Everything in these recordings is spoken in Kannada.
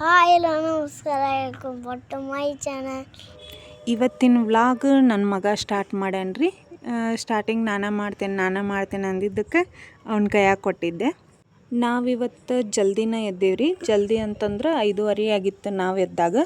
ಹಾಯ್ ಎಲ್ಲ ನಮಸ್ಕಾರ, welcome back to my channel. ಇವತ್ತಿನ ವ್ಲಾಗ್ ನನ್ನ ಮಗ ಸ್ಟಾರ್ಟ್ ಮಾಡ್ಯಾನ್ರಿ. ಸ್ಟಾರ್ಟಿಂಗ್ ನಾನೇ ಮಾಡ್ತೇನೆ ಅಂದಿದ್ದಕ್ಕೆ ಅವ್ನ ಕೈಯಾಗ ಕೊಟ್ಟಿದ್ದೆ. ನಾವಿವತ್ತು ಜಲ್ದಿನ ಎದ್ದೇವ್ರಿ. ಜಲ್ದಿ ಅಂತಂದ್ರೆ 5:30 ಆಗಿತ್ತು ನಾವು ಎದ್ದಾಗ.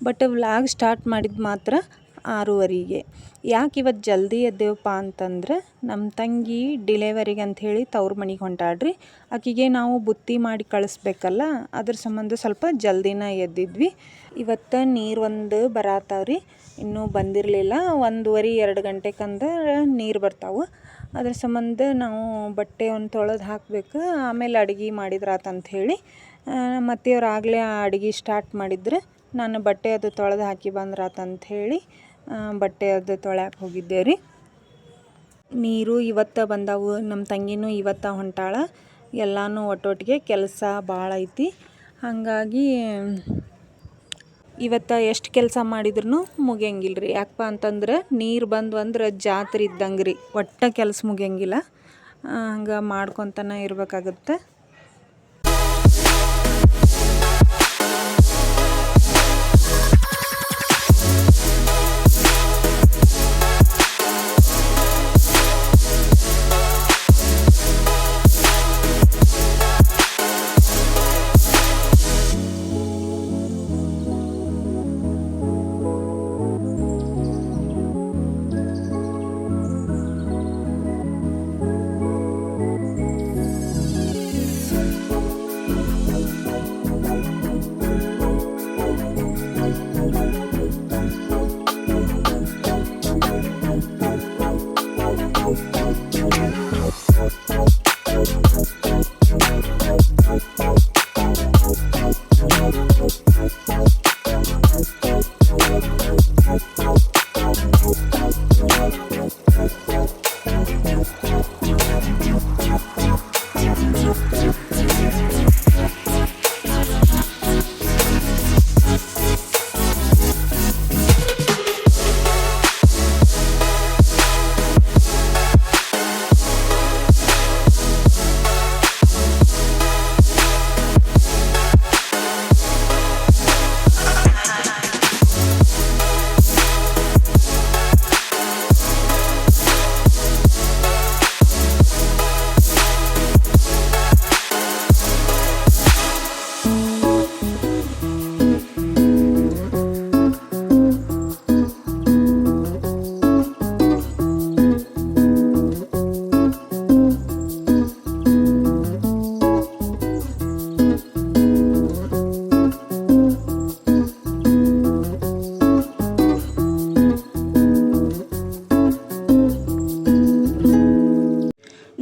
ಬಟ್ ವ್ಲಾಗ್ ಸ್ಟಾರ್ಟ್ ಮಾಡಿದ್ದು ಮಾತ್ರ 6:30ಗೆ. ಯಾಕೆ ಇವತ್ತು ಜಲ್ದಿ ಎದ್ದೇವಪ್ಪ ಅಂತಂದ್ರೆ ನಮ್ಮ ತಂಗಿ ಡಿಲೆವರಿಗೆ ಅಂಥೇಳಿ ತವ್ರ ಮನೆಗೆ ಹೊಂಟಾಳ್ರಿ. ಆಕೆಗೆ ನಾವು ಬುತ್ತಿ ಮಾಡಿ ಕಳಿಸ್ಬೇಕಲ್ಲ, ಅದ್ರ ಸಂಬಂಧ ಸ್ವಲ್ಪ ಜಲ್ದಿನ ಎದ್ದಿದ್ವಿ. ಇವತ್ತು ನೀರು ಒಂದು ಬರತ್ತಾವ್ರಿ, ಇನ್ನೂ ಬಂದಿರಲಿಲ್ಲ. 1:30-2 ಗಂಟೆಕಂದ್ರೆ ನೀರು ಬರ್ತಾವೆ. ಅದ್ರ ಸಂಬಂಧ ನಾವು ಬಟ್ಟೆ ಒಂದು ತೊಳೆದು ಹಾಕಬೇಕು, ಆಮೇಲೆ ಅಡುಗೆ ಮಾಡಿದ್ರಾತಂಥೇಳಿ ಮತ್ತೆಯವ್ರು ಆಗಲೇ ಅಡುಗೆ ಸ್ಟಾರ್ಟ್ ಮಾಡಿದ್ರೆ ನಾನು ಬಟ್ಟೆ ಅದು ತೊಳೆದು ಹಾಕಿ ಬಂದ್ರಾತಂಥೇಳಿ ಬಟ್ಟೆ ಅದು ತೊಳ್ಯಾಕೆ ಹೋಗಿದ್ದೆ ರೀ. ನೀರು ಇವತ್ತು ಬಂದವು, ನಮ್ಮ ತಂಗಿನೂ ಇವತ್ತು ಹೊಂಟಾಳ. ಎಲ್ಲನೂ ಒಟ್ಟೊಟ್ಟಿಗೆ ಕೆಲಸ ಭಾಳ ಐತಿ. ಹಾಗಾಗಿ ಇವತ್ತು ಎಷ್ಟು ಕೆಲಸ ಮಾಡಿದ್ರೂ ಮುಗಿಯಂಗಿಲ್ಲ ರೀ. ಯಾಕಪ್ಪ ಅಂತಂದ್ರೆ ನೀರು ಬಂದು ಅಂದ್ರೆ ಜಾತ್ರೆ ಇದ್ದಂಗೆ ರೀ, ಒಟ್ಟು ಕೆಲಸ ಮುಗಿಯಂಗಿಲ್ಲ. ಹಂಗೆ ಮಾಡ್ಕೊತಾನೆ ಇರಬೇಕಾಗುತ್ತೆ.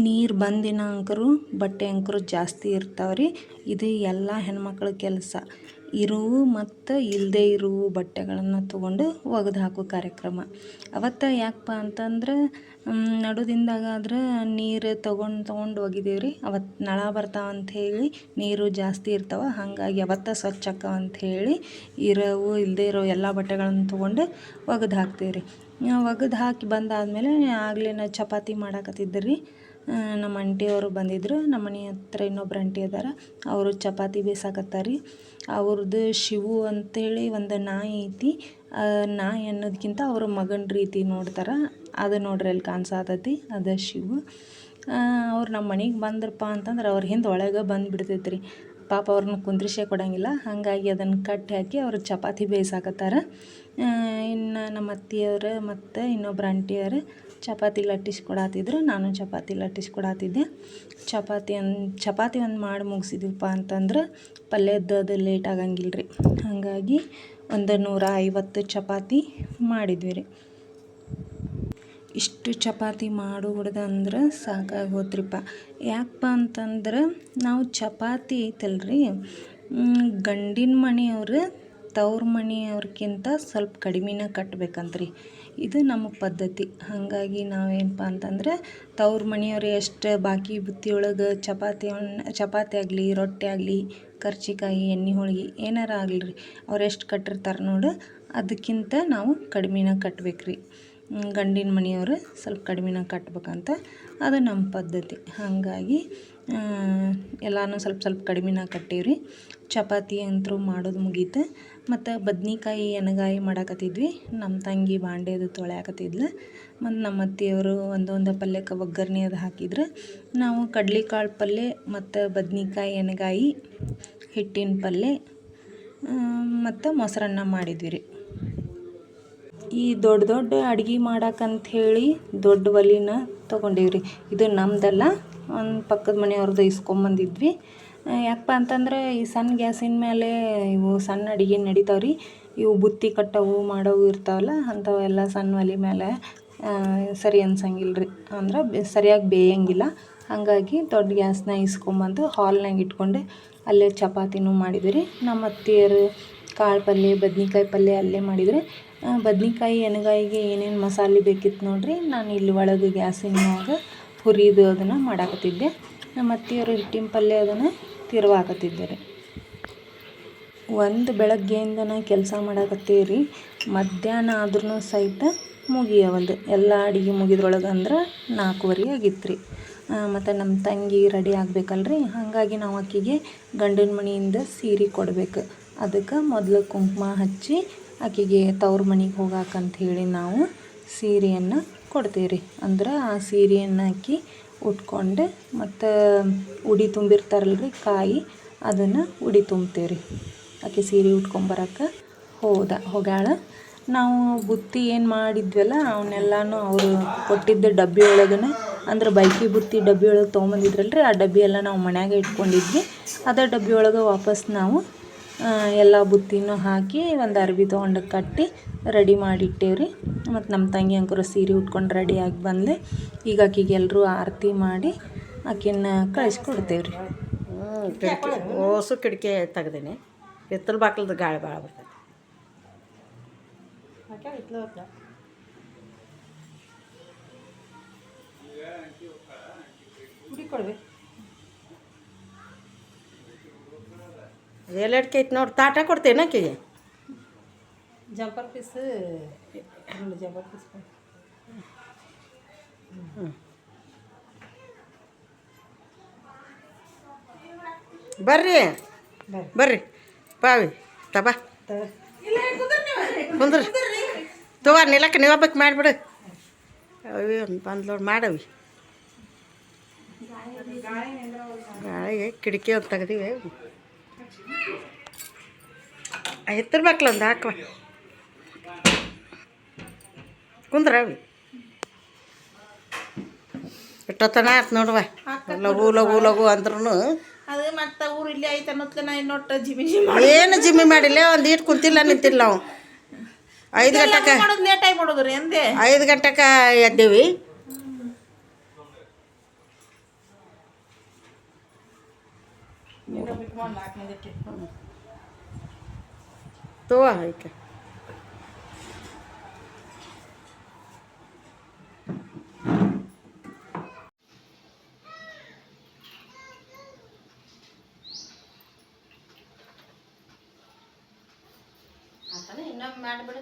ನೀರು ಬಂದಿನ ಅಂಕರು ಬಟ್ಟೆ ಅಂಕರು ಜಾಸ್ತಿ ಇರ್ತಾವ್ರಿ. ಇದು ಎಲ್ಲ ಹೆಣ್ಮಕ್ಳ ಕೆಲಸ. ಇರುವು ಮತ್ತು ಇಲ್ಲದೇ ಇರುವು ಬಟ್ಟೆಗಳನ್ನು ತೊಗೊಂಡು ಒಗೆದು ಹಾಕೋ ಕಾರ್ಯಕ್ರಮ. ಅವತ್ತು ಯಾಕಪ್ಪ ಅಂತಂದ್ರೆ ನಡುದಿಂದಾಗಾದ್ರೆ ನೀರು ತೊಗೊಂಡು ಒಗಿದೇವ್ರಿ. ಅವತ್ತು ನಳ ಬರ್ತಾವಂಥೇಳಿ ನೀರು ಜಾಸ್ತಿ ಇರ್ತಾವೆ, ಹಾಗಾಗಿ ಅವತ್ತು ಸ್ವಚ್ಛ ಅಂಥೇಳಿ ಇರೋವು ಇಲ್ಲದೇ ಇರೋ ಎಲ್ಲ ಬಟ್ಟೆಗಳನ್ನು ತೊಗೊಂಡು ಒಗೆದು ಹಾಕ್ತೀವ್ರಿ. ಒಗೆದು ಹಾಕಿ ಬಂದಾದಮೇಲೆ ಆಗಲೇ ಚಪಾತಿ ಮಾಡಾಕತ್ತಿದ್ದೆ ರೀ. ನಮ್ಮ ಆಂಟಿಯವರು ಬಂದಿದ್ದರು. ನಮ್ಮ ಮನೆ ಹತ್ರ ಇನ್ನೊಬ್ರು ಆಂಟಿ ಅದಾರ, ಅವರು ಚಪಾತಿ ಬೇಯಿಸಾಕತ್ತಾರಿ. ಅವ್ರದ್ದು ಶಿವು ಅಂತೇಳಿ ಒಂದು ನಾಯಿ ಐತಿ. ನಾಯಿ ಅನ್ನೋದಕ್ಕಿಂತ ಅವ್ರ ಮಗನ ರೀತಿ ನೋಡ್ತಾರೆ. ಅದು ನೋಡ್ರಿ ಅಲ್ಲಿ ಕಾಣಿಸಾತೈತಿ, ಅದು ಶಿವು. ಅವ್ರು ನಮ್ಮ ಮನೆಗೆ ಬಂದ್ರಪ್ಪ ಅಂತಂದ್ರೆ ಅವ್ರ ಹಿಂದೆ ಒಳಗೆ ಬಂದುಬಿಡ್ತೈತೆ ರೀ. ಪಾಪ ಅವ್ರನ್ನ ಕುಂದ್ರಿಸೇ ಕೊಡೋಂಗಿಲ್ಲ, ಹಾಗಾಗಿ ಅದನ್ನು ಕಟ್ಟಿ ಹಾಕಿ ಅವ್ರು ಚಪಾತಿ ಬೇಯಿಸಾಕತ್ತಾರ. ಇನ್ನು ನಮ್ಮ ಅತ್ತೆಯವರು ಮತ್ತು ಇನ್ನೊಬ್ರು ಆಂಟಿಯವರು ಚಪಾತಿ ಲಟ್ಟಿಸ್ಕೊಡತ್ತಿದ್ರು, ನಾನು ಚಪಾತಿ ಲಟ್ಟಿಸ್ಕೊಡತ್ತಿದ್ದೆ. ಚಪಾತಿ ಒಂದು ಮಾಡಿ ಮುಗಿಸಿದ್ವಪ್ಪ ಅಂತಂದ್ರೆ ಪಲ್ಯದ್ದು ಅದು ಲೇಟ್ ಆಗಂಗಿಲ್ಲ ರೀ. ಹಾಗಾಗಿ ಒಂದು 150 ಚಪಾತಿ ಮಾಡಿದ್ವಿ ರೀ. ಇಷ್ಟು ಚಪಾತಿ ಮಾಡೋದಂದ್ರೆ ಸಾಕಾಗಿ ಹೋತ್ರಿಪ್ಪ. ಯಾಕಪ್ಪ ಅಂತಂದ್ರೆ ನಾವು ಚಪಾತಿ ಐತಲ್ರಿ, ಗಂಡಿನ ಮನೆಯವ್ರು ತವ್ರ ಮನೆಯವ್ರಿಗಿಂತ ಸ್ವಲ್ಪ ಕಡಿಮೆನ ಕಟ್ಟಬೇಕಂತ್ರಿ. ಇದು ನಮ್ಮ ಪದ್ಧತಿ. ಹಾಗಾಗಿ ನಾವೇನಪ್ಪ ಅಂತಂದ್ರೆ ತವ್ರ ಮನೆಯವ್ರು ಎಷ್ಟು ಬಾಕಿ ಬುತ್ತಿಯೊಳಗೆ ಚಪಾತಿ ಆಗಲಿ, ರೊಟ್ಟಿ ಆಗಲಿ, ಕರ್ಜಿಕಾಯಿ, ಎಣ್ಣೆ ಹೋಳ್ಗೆ ಏನಾರ ಆಗಲಿ ರೀ, ಅವ್ರು ಎಷ್ಟು ಕಟ್ಟಿರ್ತಾರೆ ನೋಡು, ಅದಕ್ಕಿಂತ ನಾವು ಕಡಿಮೆನ ಕಟ್ಬೇಕ್ರಿ. ಗಂಡಿನ ಮನೆಯವರು ಸ್ವಲ್ಪ ಕಡಿಮೆನ ಕಟ್ಬೇಕಂತ ಅದು ನಮ್ಮ ಪದ್ಧತಿ. ಹಾಗಾಗಿ ಎಲ್ಲನೂ ಸ್ವಲ್ಪ ಸ್ವಲ್ಪ ಕಡಿಮೆನ ಕಟ್ಟೇವ್ರಿ. ಚಪಾತಿ ಅಂತೂ ಮಾಡೋದು ಮುಗೀತು. ಮತ್ತು ಬದ್ನಿಕಾಯಿ ಎಣ್ಗಾಯಿ ಮಾಡಾಕತ್ತಿದ್ವಿ. ನಮ್ಮ ತಂಗಿ ಬಾಂಡೆದು ತೊಳ್ಯಾಕತ್ತಿದ್ಲು. ಮತ್ತು ನಮ್ಮ ಅತ್ತೆಯವರು ಒಂದೊಂದು ಪಲ್ಯಕ್ಕೆ ಒಗ್ಗರಣೆ ಅದು ಹಾಕಿದ್ರು. ನಾವು ಕಡ್ಲೆಕಾಳು ಪಲ್ಯ ಮತ್ತು ಬದ್ನಿಕಾಯಿ ಎಣ್ಗಾಯಿ, ಹಿಟ್ಟಿನ ಪಲ್ಯ ಮತ್ತು ಮೊಸರನ್ನ ಮಾಡಿದ್ವಿ ರೀ. ಈ ದೊಡ್ಡ ದೊಡ್ಡ ಅಡ್ಗೆ ಮಾಡಕ್ಕಂತ ಹೇಳಿ ದೊಡ್ಡ ಒಲಿನ ತೊಗೊಂಡೀವ್ರಿ. ಇದು ನಮ್ಮದಲ್ಲ, ಒಂದು ಪಕ್ಕದ ಮನೆಯವ್ರದ್ದು ಇಸ್ಕೊಂಬಂದಿದ್ವಿ. ಯಾಕಪ್ಪ ಅಂತಂದ್ರೆ ಈ ಸಣ್ಣ ಗ್ಯಾಸಿನ ಮೇಲೆ ಇವು ಸಣ್ಣ ಅಡುಗೆ ನಡಿತಾವ್ರಿ. ಇವು ಬುತ್ತಿ ಕಟ್ಟವು ಮಾಡವು ಇರ್ತಾವಲ್ಲ, ಅಂಥವೆಲ್ಲ ಸಣ್ಣ ಒಲೆ ಮೇಲೆ ಸರಿ ಅನ್ಸಂಗಿಲ್ಲ ರೀ. ಅಂದ್ರೆ ಸರಿಯಾಗಿ ಬೇಯಂಗಿಲ್ಲ. ಹಾಗಾಗಿ ದೊಡ್ಡ ಗ್ಯಾಸ್ನ ಇಸ್ಕೊಂಬಂದು ಹಾಲ್ನಾಗ ಇಟ್ಕೊಂಡೆ ಅಲ್ಲೇ ಚಪಾತಿನೂ ಮಾಡಿದ್ವಿ ರೀ. ನಮ್ಮ ಅತ್ತೆಯರು ಕಾಳು ಪಲ್ಯ, ಬದ್ನಿಕಾಯಿ ಪಲ್ಯ ಅಲ್ಲೇ ಮಾಡಿದರೆ. ಬದ್ನಿಕಾಯಿ ಎಣ್ಗಾಯಿಗೆ ಏನೇನು ಮಸಾಲೆ ಬೇಕಿತ್ತು ನೋಡಿರಿ. ನಾನು ಇಲ್ಲಿ ಒಳಗೆ ಗ್ಯಾಸಿನ ಮ್ಯಾಗ ಹುರಿದು ಅದನ್ನು ಮಾಡಾಕತ್ತಿದ್ದೆ. ನಮ್ಮ ಅತ್ತೆಯವರು ಹಿಟ್ಟಿನ ಪಲ್ಯ ಅದನ್ನು ತಿರುವಾಕತ್ತಿದ್ದೆ ರೀ. ಒಂದು ಬೆಳಗ್ಗೆಯಿಂದನೇ ಕೆಲಸ ಮಾಡಾಕತ್ತೀವಿ ರೀ. ಮಧ್ಯಾಹ್ನ ಆದ್ರೂ ಸಹಿತ ಮುಗಿಯವಲ್ದು. ಎಲ್ಲ ಅಡುಗೆ ಮುಗಿದ್ರೊಳಗೆ ಅಂದ್ರೆ 4:15 ಆಗಿತ್ತು ರೀ. ಮತ್ತು ನಮ್ಮ ತಂಗಿ ರೆಡಿ ಆಗಬೇಕಲ್ರಿ. ಹಾಗಾಗಿ ನಾವು ಆಕೆಗೆ ಗಂಡನ ಮನೆಯಿಂದ ಸೀರೆ ಕೊಡಬೇಕು. ಅದಕ್ಕೆ ಮೊದಲು ಕುಂಕುಮ ಹಚ್ಚಿ ಆಕೆಗೆ ತವ್ರ ಮನೆಗೆ ಹೋಗಾಕಂತ ಹೇಳಿ ನಾವು ಸೀರೆಯನ್ನು ಕೊಡ್ತೀವಿ ರೀ. ಅಂದ್ರೆ ಆ ಸೀರೆಯನ್ನು ಆಕಿ ಉಟ್ಕೊಂಡು ಮತ್ತು ಉಡಿ ತುಂಬಿರ್ತಾರಲ್ರಿ ಕಾಯಿ, ಅದನ್ನು ಉಡಿ ತುಂಬ್ತೀವಿ ರೀ. ಆಕೆ ಸೀರೆ ಉಟ್ಕೊಂಬರಕ್ಕೆ ಹೋಗ್ಯಾಳ. ನಾವು ಬುತ್ತಿ ಏನು ಮಾಡಿದ್ವಲ್ಲ ಅವನ್ನೆಲ್ಲನೂ ಅವರು ಕೊಟ್ಟಿದ್ದ ಡಬ್ಬಿ ಒಳಗನೆ, ಅಂದ್ರೆ ಬೈಕಿ ಬುತ್ತಿ ಡಬ್ಬಿ ಒಳಗೆ ತೊಗೊಂಬಂದಿದ್ರಲ್ರಿ, ಆ ಡಬ್ಬಿ ಎಲ್ಲ ನಾವು ಮನ್ಯಾಗ ಇಟ್ಕೊಂಡಿದ್ವಿ. ಅದೇ ಡಬ್ಬಿ ಒಳಗೆ ವಾಪಸ್ ನಾವು ಎಲ್ಲ ಬುತ್ತಿನೂ ಹಾಕಿ ಒಂದು ಅರ್ಬಿ ತೊಗೊಂಡು ಕಟ್ಟಿ ರೆಡಿ ಮಾಡಿಟ್ಟೇವ್ರಿ. ಮತ್ತು ನಮ್ಮ ತಂಗಿ ಅಂಕರು ಸೀರೆ ಉಟ್ಕೊಂಡು ರೆಡಿಯಾಗಿ ಬಂದು ಈಗ ಆಕೆಗೆ ಎಲ್ಲರೂ ಆರತಿ ಮಾಡಿ ಆಕೆನ ಕಳಿಸ್ಕೊಡ್ತೇವ್ರಿ. ಓಸು ಕಿಟಕಿ ತೆಗ್ದೀನಿ. ಹಿತ್ತಲ ಬಾಕ್ಲದ ಗಾಳಿ ಭಾಳ ಬರ್ತದೆ. ಎಲ್ಲಡ್ಕೆ ಐತೆ ನೋಡಿ, ತಾಟ ಕೊಡ್ತೇನೆ ಆಕೆಗೆ. ಜಂಪರ್ ಪೀಸ್ ಜಂಪರ್ ಪೀಸ್ ಬರ್ರಿ ಬರ್ರಿ ಬಾವಿ ತಬಾ ಕುಂದ್ರಿ ತವ ನಿಲಕ್ಕೆ ನೀವು ಹಬ್ಬಕ್ಕೆ ಮಾಡಿಬಿಡು. ಅವಿ ಒಂದು ಬಂದ್ಲೋಡು ಮಾಡವಿ. ಗಾಳಿಗೆ ಕಿಟಕಿ ಒಂದು ತೆಗ್ದೀವಿ. ಎತ್ತಿರ್ಬೇಕಲ್ಲ ಒಂದು ಹಾಕುವ ಕುಂದ್ರ ಅವಿ. ಎಷ್ಟೊತ್ತನ ಆಯ್ತು ನೋಡುವ. ಲಘು ಲಘು ಲಘು ಅಂದ್ರೂ ಅದು ಮತ್ತೆ ಊರು ಇಲ್ಲಿ ಐತೆ ಅನ್ನೋತ್ಲೆ ನಾ ಇನ್ನೊಟ್ಟು ಜಿಮ್ಮಿ ಏನು ಜಿಮ್ಮಿ ಮಾಡಿಲ್ಲ. ಒಂದು ಈಟ್ ಕುಂತಿಲ್ಲ ನಿಂತಿಲ್ಲ ನಾವು. 5 ಗಂಟೆಗೆ ಮಾಡೋದು ಲೇಟಾಗಿ ಮಾಡೋದು ರೀ ಅಂದೆ. 5 ಗಂಟೆಗೆ ಎದ್ದೇವಿ. ತೋ ಆಯ್ಕೆ ಇನ್ನೊಮ್ಮೆ ಮಾಡಿಬಿಡು.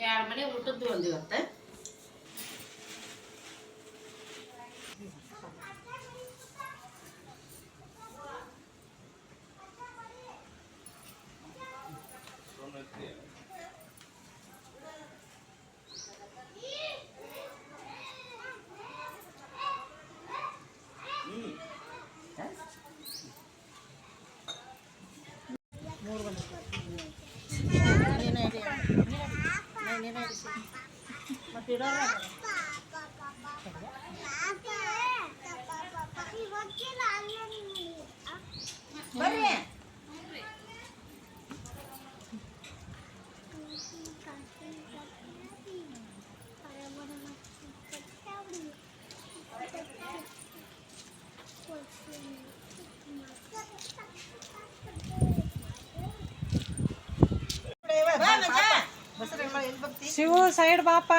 ಎರಡು ಮನೆ ಊಟದ್ದು ಒಂದು ಇವತ್ತು. ಬರ್ರಿ ಶಿವು ಸೈಡ್ ಬಾಪ.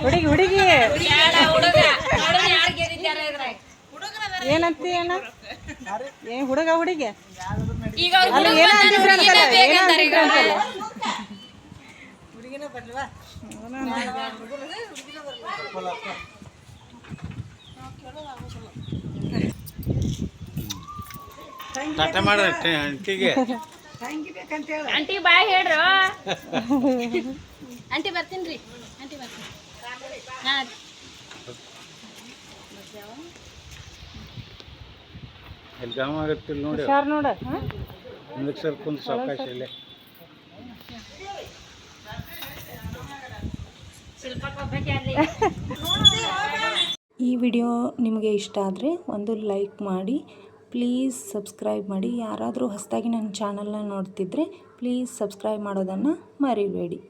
ಹುಡುಗಿ ಹುಡುಗಿ ಏನಂತಿ ಅಣ್ಣ ಏನ್ ಹುಡುಗ ಹುಡುಗಿ ಅಲ್ಲ ಏನೋ ಅಂತಿದ್ರಂತಲ್ಲ ಏನೋ ಅಂತಿದ್ರಂತಲ್ಲ ಟಾಟಾ ಮಾಡ್ರಿ ಅಂಟಿಗೆ ಆಂಟಿ ಬಾಯ್ ಹೇಳ್ರು ಆಂಟಿ ಬರ್ತೀನಿ ರೀ ಆಂಟಿ ಬರ್ತೀನಿ ಹಾಂ ಎಲ್ಲಿ ಗಾಮ ಆಗತ್ತಿಲ್ಲ ನೋಡಿ ಹುಷಾರ್ ನೋಡ ಮುಂದಕ್ಕೆ ಸರ್ಕೊಂದು ಸಾವಕಾಶ ಇಲ್ಲ ಈ ವಿಡಿಯೋ ನಿಮಗೆ ಇಷ್ಟ ಆದರೆ ಒಂದು ಲೈಕ್ ಮಾಡಿ, ಪ್ಲೀಸ್ ಸಬ್ಸ್ಕ್ರೈಬ್ ಮಾಡಿ. ಯಾರಾದರೂ ಹೊಸದಾಗಿ ನನ್ನ ಚಾನಲ್ನ ನೋಡ್ತಿದ್ರೆ ಪ್ಲೀಸ್ ಸಬ್ಸ್ಕ್ರೈಬ್ ಮಾಡೋದನ್ನು ಮರಿಬೇಡಿ.